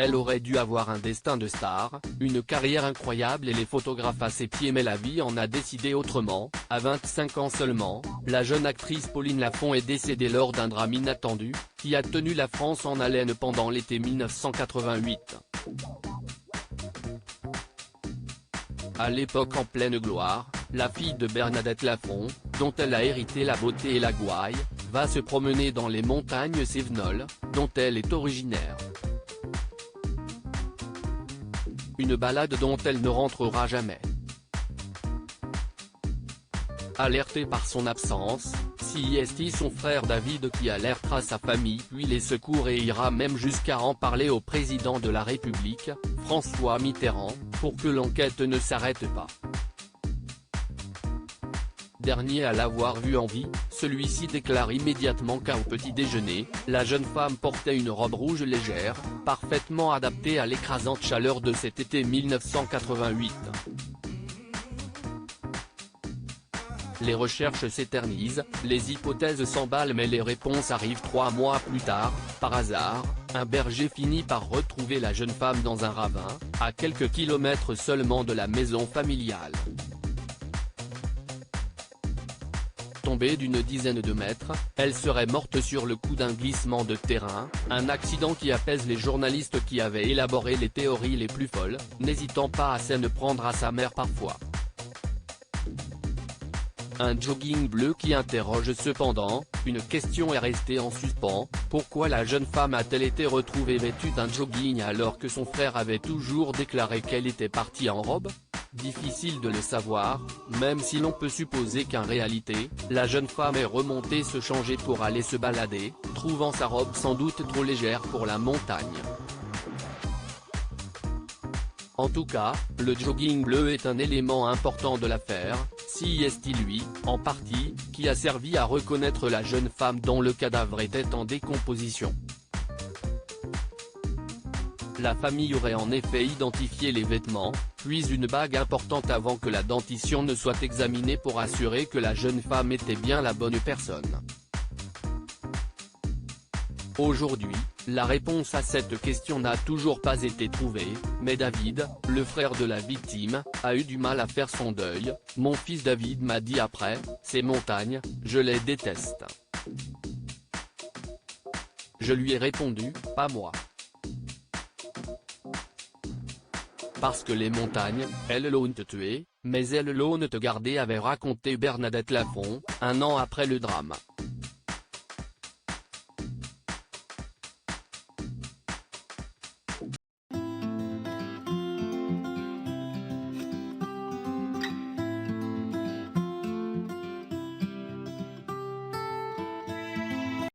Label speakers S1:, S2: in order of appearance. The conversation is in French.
S1: Elle aurait dû avoir un destin de star, une carrière incroyable et les photographes à ses pieds, mais la vie en a décidé autrement. À 25 ans seulement, la jeune actrice Pauline Lafont est décédée lors d'un drame inattendu, qui a tenu la France en haleine pendant l'été 1988. À l'époque en pleine gloire, la fille de Bernadette Lafont, dont elle a hérité la beauté et la gouaille, va se promener dans les montagnes cévenoles, dont elle est originaire. Une balade dont elle ne rentrera jamais. Alerté par son absence, CIST son frère David qui alertera sa famille puis les secours et ira même jusqu'à en parler au président de la République, François Mitterrand, pour que l'enquête ne s'arrête pas. Dernier à l'avoir vue en vie, celui-ci déclare immédiatement qu'au petit déjeuner, la jeune femme portait une robe rouge légère, parfaitement adaptée à l'écrasante chaleur de cet été 1988. Les recherches s'éternisent, les hypothèses s'emballent mais les réponses arrivent 3 mois plus tard. Par hasard, un berger finit par retrouver la jeune femme dans un ravin, à quelques kilomètres seulement de la maison familiale. Tombée d'une dizaine de mètres, elle serait morte sur le coup d'un glissement de terrain, un accident qui apaise les journalistes qui avaient élaboré les théories les plus folles, n'hésitant pas à s'en prendre à sa mère parfois. Un jogging bleu qui interroge cependant, une question est restée en suspens, pourquoi la jeune femme a-t-elle été retrouvée vêtue d'un jogging alors que son frère avait toujours déclaré qu'elle était partie en robe? Difficile de le savoir, même si l'on peut supposer qu'en réalité, la jeune femme est remontée se changer pour aller se balader, trouvant sa robe sans doute trop légère pour la montagne. En tout cas, le jogging bleu est un élément important de l'affaire, CIST lui, en partie, qui a servi à reconnaître la jeune femme dont le cadavre était en décomposition. La famille aurait en effet identifié les vêtements, puis une bague importante avant que la dentition ne soit examinée pour assurer que la jeune femme était bien la bonne personne. Aujourd'hui, la réponse à cette question n'a toujours pas été trouvée, mais David, le frère de la victime, a eu du mal à faire son deuil. Mon fils David m'a dit après, ces montagnes, je les déteste. Je lui ai répondu, pas moi. Parce que les montagnes, elles l'ont tué, mais elles l'ont te gardé, avait raconté Bernadette Lafont, un an après le drame.